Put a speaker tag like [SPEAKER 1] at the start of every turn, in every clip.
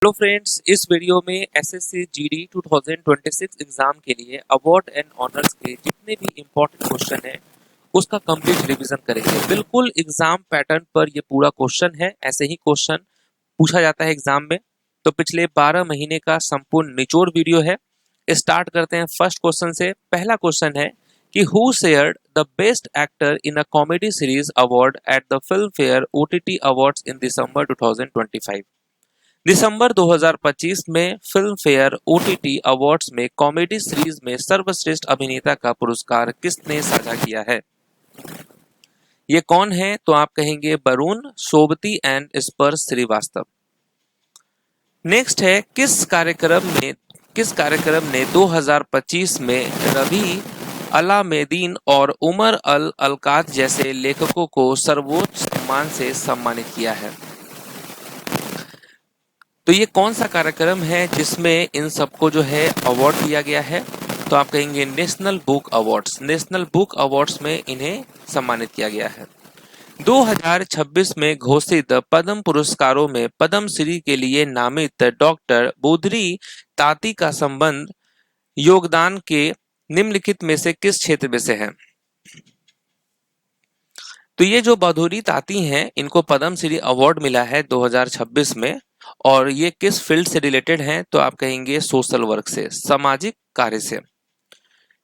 [SPEAKER 1] Hello friends, इस video में SSC GD 2026 exam के लिए अवार्ड एंड ऑनर्स के जितने भी इम्पोर्टेंट क्वेश्चन हैं उसका कंप्लीट रिवीजन करेंगे। बिल्कुल एग्जाम पैटर्न पर ये पूरा क्वेश्चन है, ऐसे ही क्वेश्चन पूछा जाता है एग्जाम में। तो पिछले 12 महीने का संपूर्ण निचोड़ वीडियो है। स्टार्ट करते हैं फर्स्ट क्वेश्चन से। पहला क्वेश्चन है कि who shared the best actor in a comedy series award at the Filmfare OTT awards in December 2025। दिसंबर 2025 में फिल्म फेयर ओटीटी अवार्ड्स में कॉमेडी सीरीज में सर्वश्रेष्ठ अभिनेता का पुरस्कार किसने साझा किया है? ये कौन है? तो आप कहेंगे वरुण, सोबती एंड स्पर्श श्रीवास्तव। नेक्स्ट है किस कार्यक्रम ने 2025 में रवि अलामेदीन और उमर अल अलकात जैसे लेखकों को सर्वोच्च सम्मान से सम्मानित किया है? तो ये कौन सा कार्यक्रम है जिसमें इन सबको जो है अवार्ड दिया गया है? तो आप कहेंगे national book awards. National book awards में इन्हें सम्मानित किया गया है। 2026 में घोषित पद्म पुरस्कारों में पद्मश्री के लिए नामित डॉक्टर बुधरी ताती का संबंध योगदान के निम्नलिखित में से किस क्षेत्र में से है? तो ये जो बधूरी ताती हैं, इनको पद्मश्री अवार्ड मिला है 2026 में, और ये किस फील्ड से रिलेटेड हैं? तो आप कहेंगे सोशल वर्क से, सामाजिक कार्य से।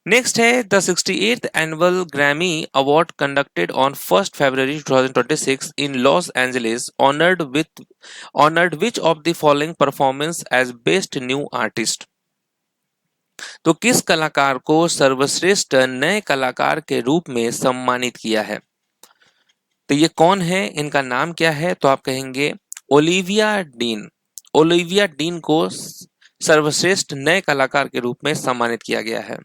[SPEAKER 1] नेक्स्ट है the 68th annual Grammy award conducted on 1 February 2026 in Los Angeles honoured which of the following performance as best new artist. तो किस कलाकार को सर्वश्रेष्ठ नए कलाकार के रूप में सम्मानित किया है? तो ये कौन है, इनका नाम क्या है? तो आप कहेंगे ओलिविया डीन। ओलिविया डीन को सर्वश्रेष्ठ नए कलाकार के रूप में सम्मानित किया गया है।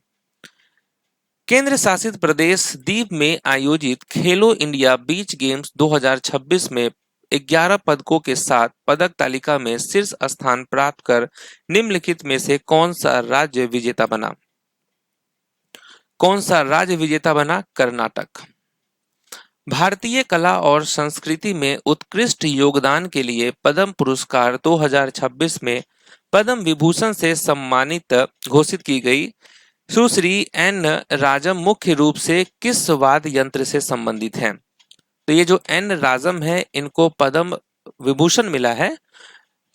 [SPEAKER 1] केंद्र शासित प्रदेश दीव में आयोजित खेलो इंडिया बीच गेम्स 2026 में 11 पदकों के साथ पदक तालिका में शीर्ष स्थान प्राप्त कर निम्नलिखित में से कौन सा राज्य विजेता बना? कौन सा राज्य विजेता बना? कर्नाटक। भारतीय कला और संस्कृति में उत्कृष्ट योगदान के लिए पद्म पुरस्कार 2026 में पद्म विभूषण से सम्मानित घोषित की गई सुश्री एन राजम मुख्य रूप से किस वाद्य यंत्र से संबंधित हैं? तो ये जो एन राजम है, इनको पद्म विभूषण मिला है,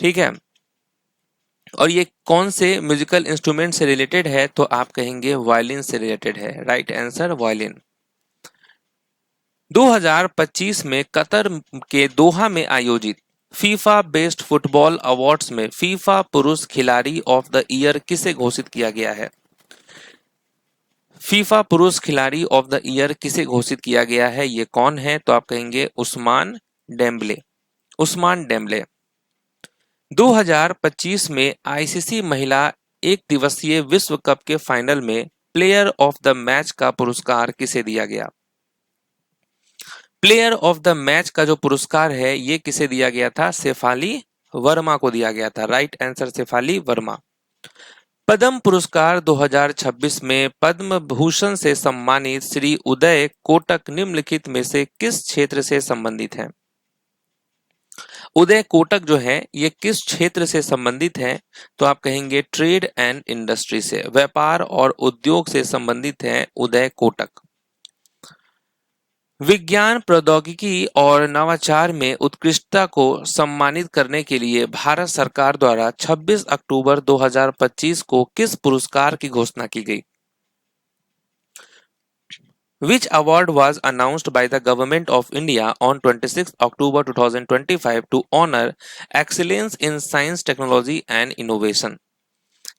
[SPEAKER 1] ठीक है। और ये कौन से म्यूजिकल इंस्ट्रूमेंट से रिलेटेड है? तो आप कहेंगे वायलिन से रिलेटेड है। Right answer violin. 2025 में कतर के दोहा में आयोजित फीफा बेस्ट फुटबॉल अवार्ड्स में फीफा पुरुष खिलाड़ी ऑफ द ईयर किसे घोषित किया गया है? फीफा पुरुष खिलाड़ी ऑफ द ईयर किसे घोषित किया गया है? ये कौन है? तो आप कहेंगे उस्मान डेम्बले। उस्मान डेम्बले। 2025 में आईसीसी महिला एक दिवसीय विश्व कप के फाइनल में प्लेयर ऑफ द मैच का पुरस्कार किसे दिया गया? प्लेयर ऑफ द मैच का जो पुरस्कार है, ये किसे दिया गया था? शेफाली वर्मा को दिया गया था। Right answer Shafali Verma. पद्म पुरस्कार 2026 में पद्म भूषण से सम्मानित श्री उदय कोटक निम्नलिखित में से किस क्षेत्र से संबंधित हैं? उदय कोटक जो है, ये किस क्षेत्र से संबंधित हैं? तो आप कहेंगे ट्रेड एंड इंडस्ट्री से, व्यापार और उद्योग से संबंधित हैं उदय कोटक। विज्ञान प्रौद्योगिकी और नवाचार में उत्कृष्टता को सम्मानित करने के लिए भारत सरकार द्वारा 26 अक्टूबर 2025 को किस पुरस्कार की घोषणा की गई? Which award was announced by the Government of India on 26 October 2025 to honor excellence in science, technology and innovation?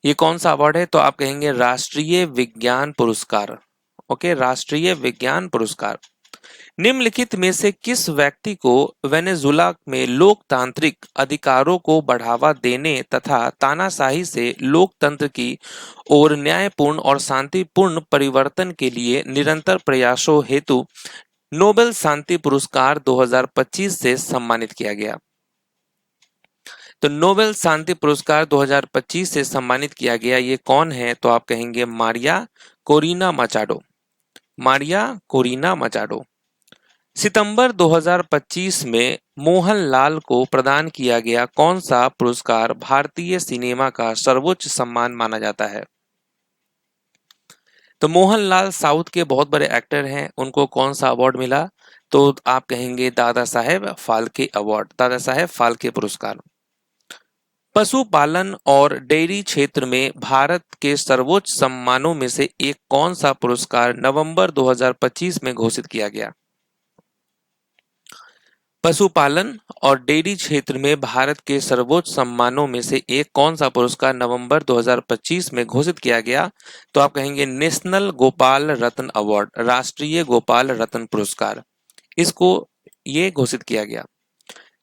[SPEAKER 1] ये कौन सा अवार्ड है? तो आप कहेंगे राष्ट्रीय विज्ञान पुरस्कार। ओके, राष्ट्रीय विज्ञान पुरस्कार। निम्नलिखित में से किस व्यक्ति को वेनेजुला में लोकतांत्रिक अधिकारों को बढ़ावा देने तथा तानाशाही से लोकतंत्र की ओर न्यायपूर्ण और शांतिपूर्ण परिवर्तन के लिए निरंतर प्रयासों हेतु नोबेल शांति पुरस्कार 2025 से सम्मानित किया गया? तो नोबेल शांति पुरस्कार 2025 से सम्मानित किया गया, ये कौन है? तो आप कहेंगे Maria Corina Machado. Maria Corina Machado. सितंबर 2025 में मोहनलाल को प्रदान किया गया कौन सा पुरस्कार भारतीय सिनेमा का सर्वोच्च सम्मान माना जाता है? तो मोहनलाल साउथ के बहुत बड़े एक्टर हैं, उनको कौन सा अवार्ड मिला? तो आप कहेंगे दादा साहेब फाल्के अवार्ड, दादा साहेब फाल्के पुरस्कार। पशुपालन और डेयरी क्षेत्र में भारत के सर्वोच्च सम्मानों में से एक कौन सा पुरस्कार नवंबर 2025 में घोषित किया गया? पशुपालन और डेयरी क्षेत्र में भारत के सर्वोच्च सम्मानों में से एक कौन सा पुरस्कार नवंबर 2025 में घोषित किया गया? तो आप कहेंगे नेशनल गोपाल रत्न अवार्ड, राष्ट्रीय गोपाल रत्न पुरस्कार, इसको ये घोषित किया गया।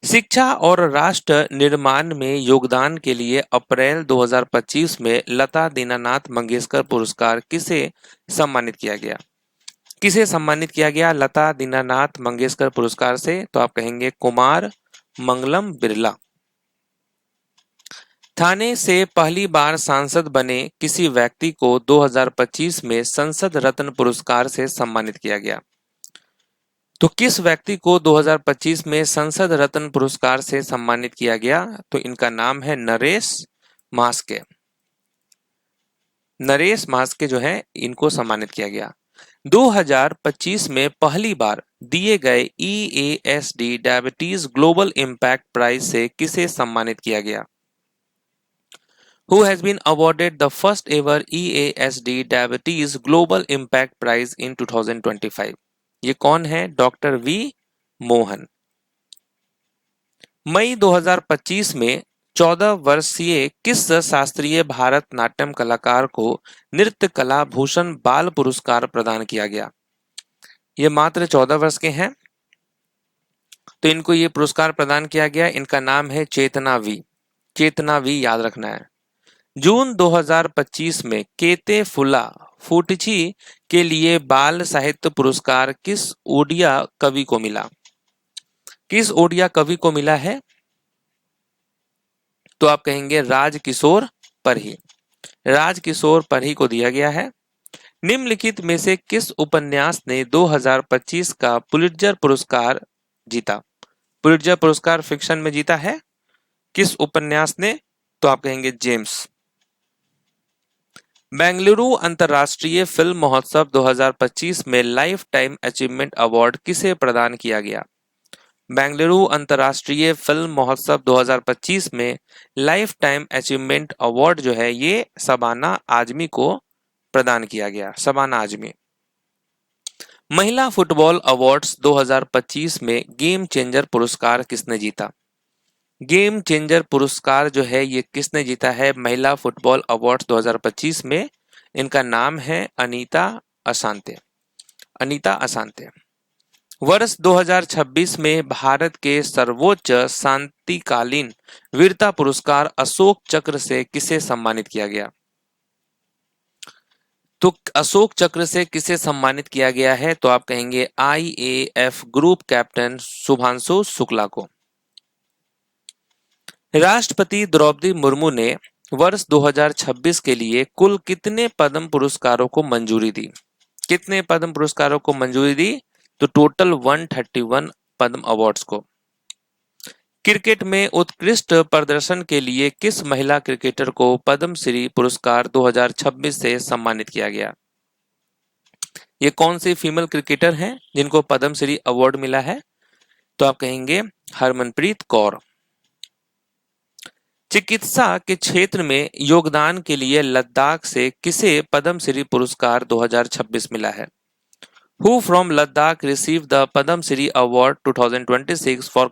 [SPEAKER 1] शिक्षा और राष्ट्र निर्माण में योगदान के लिए अप्रैल 2025 में लता दीनानाथ मंगेशकर पुरस्कार किसे सम्मानित किया गया? किसे सम्मानित किया गया लता दीनानाथ मंगेशकर पुरस्कार से? तो आप कहेंगे कुमार मंगलम बिरला। थाने से पहली बार सांसद बने किसी व्यक्ति को 2025 में संसद रत्न पुरस्कार से सम्मानित किया गया। तो किस व्यक्ति को 2025 में संसद रत्न पुरस्कार से सम्मानित किया गया? तो इनका नाम है नरेश मास्के। नरेश मास्के जो है इनको सम्मानित किया गया। 2025 में पहली बार दिए गए EASD diabetes global impact prize से किसे सम्मानित किया गया? Who has been awarded the first ever EASD diabetes global impact prize in 2025? ये कौन है? Doctor V Mohan. मई 2025 में 14 वर्षीय किस शास्त्रीय भारत नाट्यम कलाकार को नृत्य कला भूषण बाल पुरस्कार प्रदान किया गया? ये मात्र 14 वर्ष के हैं, तो इनको ये पुरस्कार प्रदान किया गया। इनका नाम है चेतना वी। चेतना वी याद रखना है। जून 2025 में केते फुला फुटिची के लिए बाल साहित्य पुरस्कार किस ओडिया कवि को मिला? किस ओडिया कवि को मिला है? तो आप कहेंगे राजकिशोर परही। राजकिशोर परही को दिया गया है। निम्नलिखित में से किस उपन्यास ने 2025 का पुलित्जर पुरस्कार जीता? पुलित्जर पुरस्कार फिक्शन में जीता है। किस उपन्यास ने? तो आप कहेंगे जेम्स। बेंगलुरु अंतर्राष्ट्रीय फिल्म महोत्सव 2025 में लाइफ टाइम अचीवमेंट अवार्ड किसे प्रदान किया गया? बेंगलुरु अंतर्राष्ट्रीय फिल्म महोत्सव 2025 में लाइफ टाइम अचीवमेंट अवार्ड जो है ये शबाना आजमी को प्रदान किया गया। शबाना आजमी। महिला फुटबॉल अवार्ड्स 2025 में गेम चेंजर पुरस्कार किसने जीता? गेम चेंजर पुरस्कार जो है ये किसने जीता है महिला फुटबॉल अवार्ड्स 2025 में? इनका नाम है अनीता असांते। अनीता असांते। वर्ष 2026 में भारत के सर्वोच्च शांतिकालीन वीरता पुरस्कार अशोक चक्र से किसे सम्मानित किया गया? तो अशोक चक्र से किसे सम्मानित किया गया है? तो आप कहेंगे IAF group captain Shubhanshu Shukla को। राष्ट्रपति द्रौपदी मुर्मू ने वर्ष 2026 के लिए कुल कितने पद्म पुरस्कारों को मंजूरी दी? कितने पद्म पुरस्कारों को मंजूरी दी? तो टोटल 131 पद्म अवार्ड्स को। क्रिकेट में उत्कृष्ट प्रदर्शन के लिए किस महिला क्रिकेटर को पद्मश्री पुरस्कार 2026 से सम्मानित किया गया? ये कौन सी फीमेल क्रिकेटर हैं जिनको पद्मश्री अवार्ड मिला है? तो आप कहेंगे हरमनप्रीत कौर। चिकित्सा के क्षेत्र में योगदान के लिए लद्दाख से किसे पद्मश्री पुरस्कार 2026 मिला है? Who from Ladakh received the Padma Shri Award 2026 for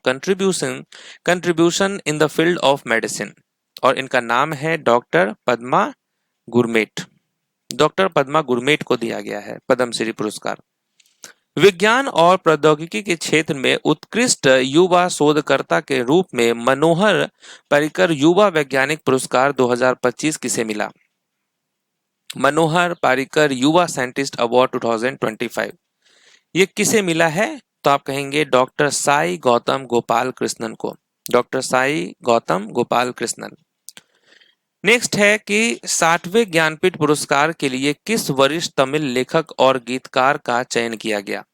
[SPEAKER 1] contribution in the field of medicine? और इनका नाम है doctor Padma gourmet. Doctor Padma gourmet को दिया गया है पद्मश्री पुरस्कार। विज्ञान और प्रौद्योगिकी के क्षेत्र में उत्कृष्ट युवा शोधकर्ता के रूप में मनोहर पर्रिकर युवा वैज्ञानिक पुरस्कार 2025 किसे मिला? मनोहर पर्रिकर युवा साइंटिस्ट अवार्ड 2025 ये किसे मिला है? तो आप कहेंगे डॉक्टर साई गौतम गोपाल कृष्णन को। डॉक्टर साई गौतम गोपाल कृष्णन। नेक्स्ट है कि 60वें ज्ञानपीठ पुरस्कार के लिए किस वरिष्ठ तमिल लेखक और गीतकार का चयन किया गया?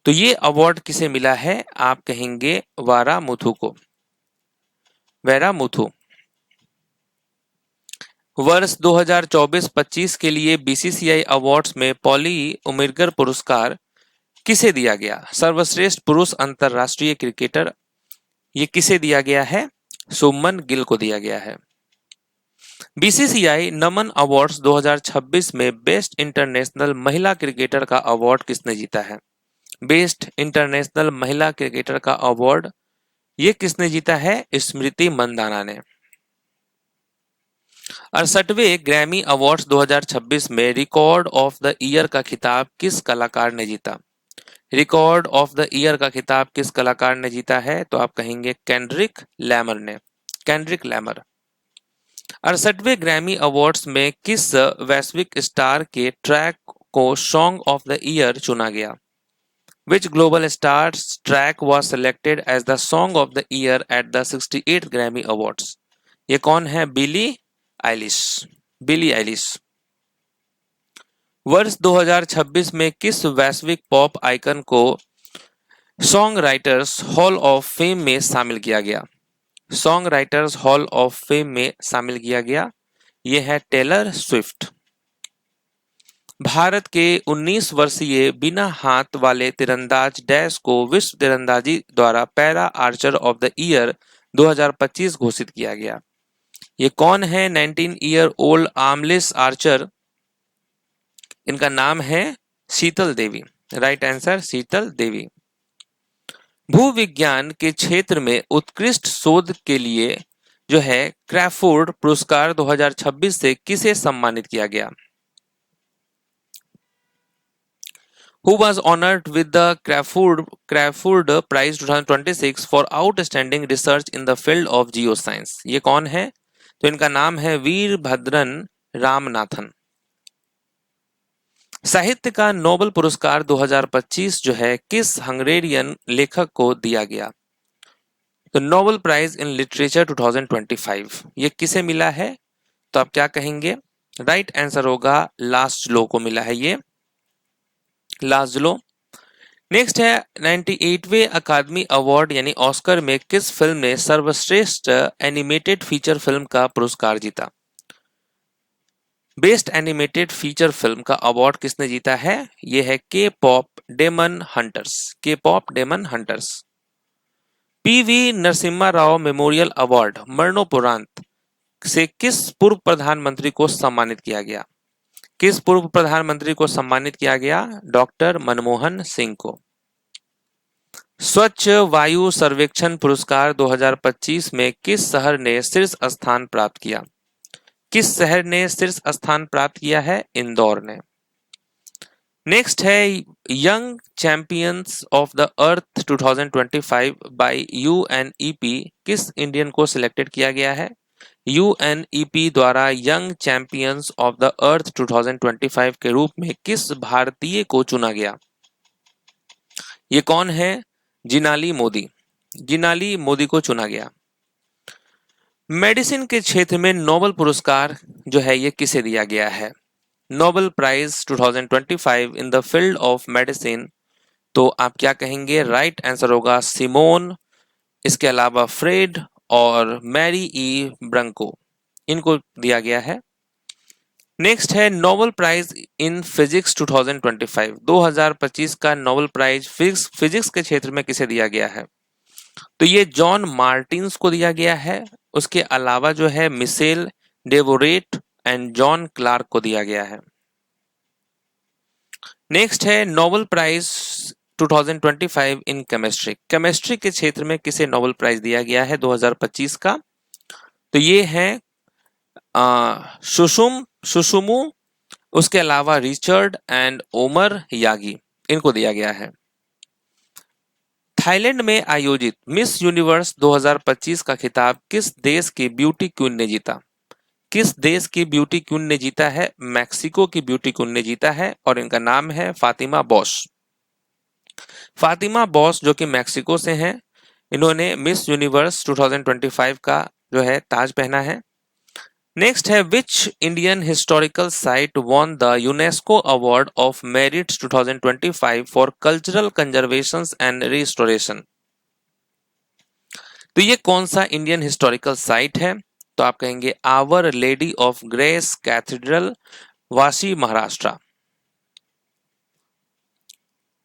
[SPEAKER 1] तो ये अवार्ड किसे मिला है? आप कहेंगे वारा मुथु को, वेरा मुथु। वर्ष 2024-25 के लिए बीसीसीआई अवार्ड्स में पॉली उमिरगर पुरस्कार किसे दिया गया? सर्वश्रेष्ठ पुरुष अंतरराष्ट्रीय क्रिकेटर, ये किसे दिया गया है? शुभमन गिल को दिया गया है। बीसीसीआई नमन अवार्ड्स 2026 में बेस्ट इंटरनेशनल महिला क्रिकेटर का अवार्ड किसने जीता है? बेस्ट इंटरनेशनल महिला क्रिकेटर का अवार्ड ये किसने जीता है? स्मृति मंदाना ने। 68वें ग्रैमी अवार्ड्स 2026 में रिकॉर्ड ऑफ द ईयर का खिताब किस कलाकार ने जीता? रिकॉर्ड ऑफ द ईयर का खिताब किस कलाकार ने जीता है? तो आप कहेंगे केंड्रिक लैमर ने, केंड्रिक लैमर। 68वें ग्रैमी अवार्ड्स में किस वैश्विक स्टार के ट्रैक को सॉन्ग ऑफ द ईयर चुना गया? Which global star's track was selected as the song of the year at the 68th Grammy Awards? ये कौन है? Billie Eilish, Billie Eilish. वर्ष 2026 में किस वैश्विक पॉप आइकन को song writers hall of fame में शामिल किया गया? Song writers hall of fame में शामिल किया गया, यह है टेलर स्विफ्ट। भारत के 19 वर्षीय बिना हाथ वाले तीरंदाज डैश को विश्व तीरंदाजी द्वारा para Archer of the year 2025 घोषित किया गया। ये कौन है? 19 ईयर ओल्ड आर्मलेस आर्चर, इनका नाम है शीतल देवी। राइट आंसर शीतल देवी। भूविज्ञान के क्षेत्र में उत्कृष्ट शोध के लिए जो है क्रैफोर्ड पुरस्कार 2026 से किसे सम्मानित किया गया? Who was honored with the Crafoord Prize 2026 for outstanding research in the field of geoscience? ये कौन है? तो इनका नाम है वीरभद्रन रामनाथन। साहित्य का नोबेल पुरस्कार 2025 जो है किस हंगेरियन लेखक को दिया गया? तो नोबेल प्राइज इन लिटरेचर 2025 ये किसे मिला है? तो आप क्या कहेंगे? राइट आंसर होगा लास्लो को मिला है ये, लास्लो। नेक्स्ट है 98वें अकादमी अवार्ड यानी ऑस्कर में किस फिल्म ने सर्वश्रेष्ठ एनिमेटेड फीचर फिल्म का पुरस्कार जीता? बेस्ट एनिमेटेड फीचर फिल्म का अवार्ड किसने जीता है? यह है K pop demon hunters, K pop demon hunters. PV Narasimha Rao memorial award मरणोपरांत से किस पूर्व प्रधानमंत्री को सम्मानित किया गया? किस पूर्व प्रधानमंत्री को सम्मानित किया गया? डॉक्टर मनमोहन सिंह को। स्वच्छ वायु सर्वेक्षण पुरस्कार 2025 में किस शहर ने शीर्ष स्थान प्राप्त किया? किस शहर ने शीर्ष स्थान प्राप्त किया है? इंदौर ने। नेक्स्ट है young champions of the earth 2025 by UNEP किस इंडियन को सिलेक्टेड किया गया है? यूएनईपी द्वारा young champions of the earth 2025 के रूप में किस भारतीय को चुना गया? ये कौन है? जिनाली मोदी, जिनाली मोदी को चुना गया। मेडिसिन के क्षेत्र में नोबेल पुरस्कार जो है ये किसे दिया गया है? Nobel prize 2025 in the field of medicine, तो आप क्या कहेंगे? राइट आंसर होगा सिमोन, इसके अलावा फ्रेड और मैरी ई ब्रंको, इनको दिया गया है। नेक्स्ट है नोबेल प्राइज इन फिजिक्स 2025, 2025 का नोबेल प्राइज फिजिक्स के क्षेत्र में किसे दिया गया है? तो ये जॉन मार्टिन्स को दिया गया है। उसके अलावा जो है Michel Devoret and John Clarke को दिया गया है। नेक्स्ट है Nobel prize 2025 in chemistry, chemistry के क्षेत्र में किसे नोबेल प्राइज दिया गया है 2025 का? तो ये है सुसुमु, उसके अलावा रिचर्ड एंड ओमर यागी, इनको दिया गया है। थाईलैंड में आयोजित मिस यूनिवर्स 2025 का खिताब किस देश की ब्यूटी क्वीन ने जीता? किस देश की ब्यूटी क्वीन ने जीता है? मैक्सिको की ब्यूटी क्वीन ने जीता है और इनका नाम है फातिमा बॉश। फातिमा बॉश जो कि मैक्सिको से हैं, इन्होंने मिस यूनिवर्स 2025 का जो है ताज पहना है। नेक्स्ट है which Indian historical site won the UNESCO award of merit 2025 for cultural conservation and restoration. तो ये कौन सा इंडियन हिस्टोरिकल साइट है? तो आप कहेंगे our lady of grace cathedral, Vashi, Maharashtra.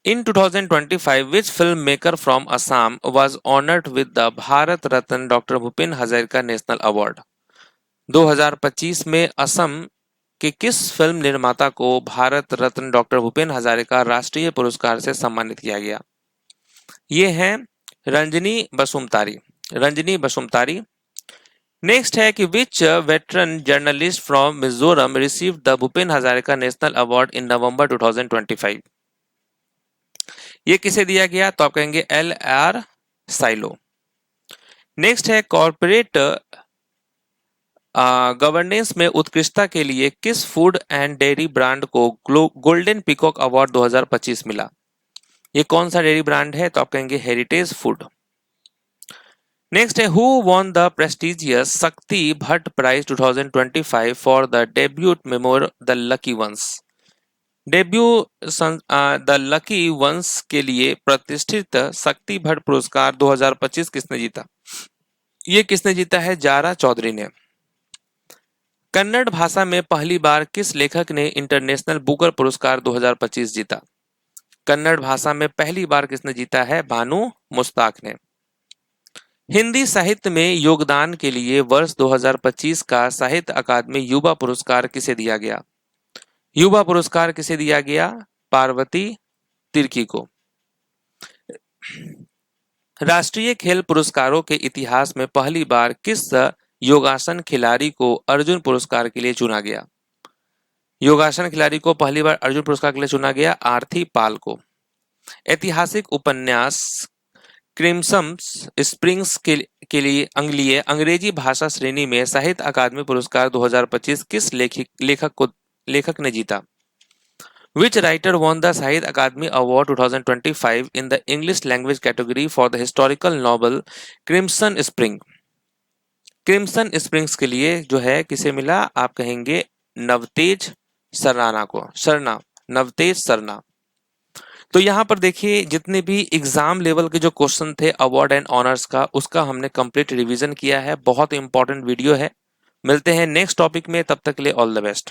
[SPEAKER 1] In 2025, which filmmaker from Assam was honored with the Bharat Ratna Dr. Bhupen Hazarika National Award? 2025 में असम के किस फिल्म निर्माता को भारत रत्न डॉक्टर भूपेन हजारिका राष्ट्रीय पुरस्कार से सम्मानित किया गया? ये हैं रंजनी बसुमतारी। रंजनी बसुमतारी। नेक्स्ट है कि which veteran journalist from Mizoram received the Bhupen Hazarika national award in November 2025? ये किसे दिया गया? तो आप कहेंगे LR साइलो। नेक्स्ट है कॉर्पोरेट गवर्नेंस में उत्कृष्टता के लिए किस फूड एंड डेयरी ब्रांड को गोल्डन पीकॉक अवार्ड 2025 मिला? ये कौन सा डेयरी ब्रांड है? तो आप कहेंगे हेरिटेज फूड। नेक्स्ट है who won the prestigious Shakti Bhatt prize 2025 for the debut memoir the lucky ones? Debut the lucky ones के लिए प्रतिष्ठित शक्ति भट्ट पुरस्कार 2025 किसने जीता? ये किसने जीता है? जारा चौधरी ने। कन्नड़ भाषा में पहली बार किस लेखक ने इंटरनेशनल बुकर पुरस्कार 2025 जीता? कन्नड़ भाषा में पहली बार किसने जीता है? भानु मुस्ताक ने। हिंदी साहित्य में योगदान के लिए वर्ष 2025 का साहित्य अकादमी युवा पुरस्कार किसे दिया गया? युवा पुरस्कार किसे दिया गया? पार्वती तिर्की को। राष्ट्रीय खेल पुरस्कारों के इतिहास में पहली बार किस योगासन खिलाड़ी को अर्जुन पुरस्कार के लिए चुना गया? योगासन खिलाड़ी को पहली बार अर्जुन पुरस्कार के लिए चुना गया आर्थी पाल को। ऐतिहासिक उपन्यास क्रिम्सन स्प्रिंग्स के लिए अंग्रेजी भाषा श्रेणी में साहित्य अकादमी पुरस्कार 2025 किस लेखक ने जीता? Which writer won the Sahitya Akademi Award 2025 in the English language category for the historical novel Crimson Spring? Crimson springs के लिए जो है किसे मिला? आप कहेंगे नवतेज सरना को। नवतेज सरना। तो यहाँ पर देखिए जितने भी एग्जाम लेवल के जो क्वेश्चन थे अवार्ड एंड ऑनर्स का, उसका हमने कंप्लीट रिवीजन किया है। बहुत इंपॉर्टेंट वीडियो है। मिलते हैं नेक्स्ट टॉपिक में, तब तक के लिए ऑल द बेस्ट।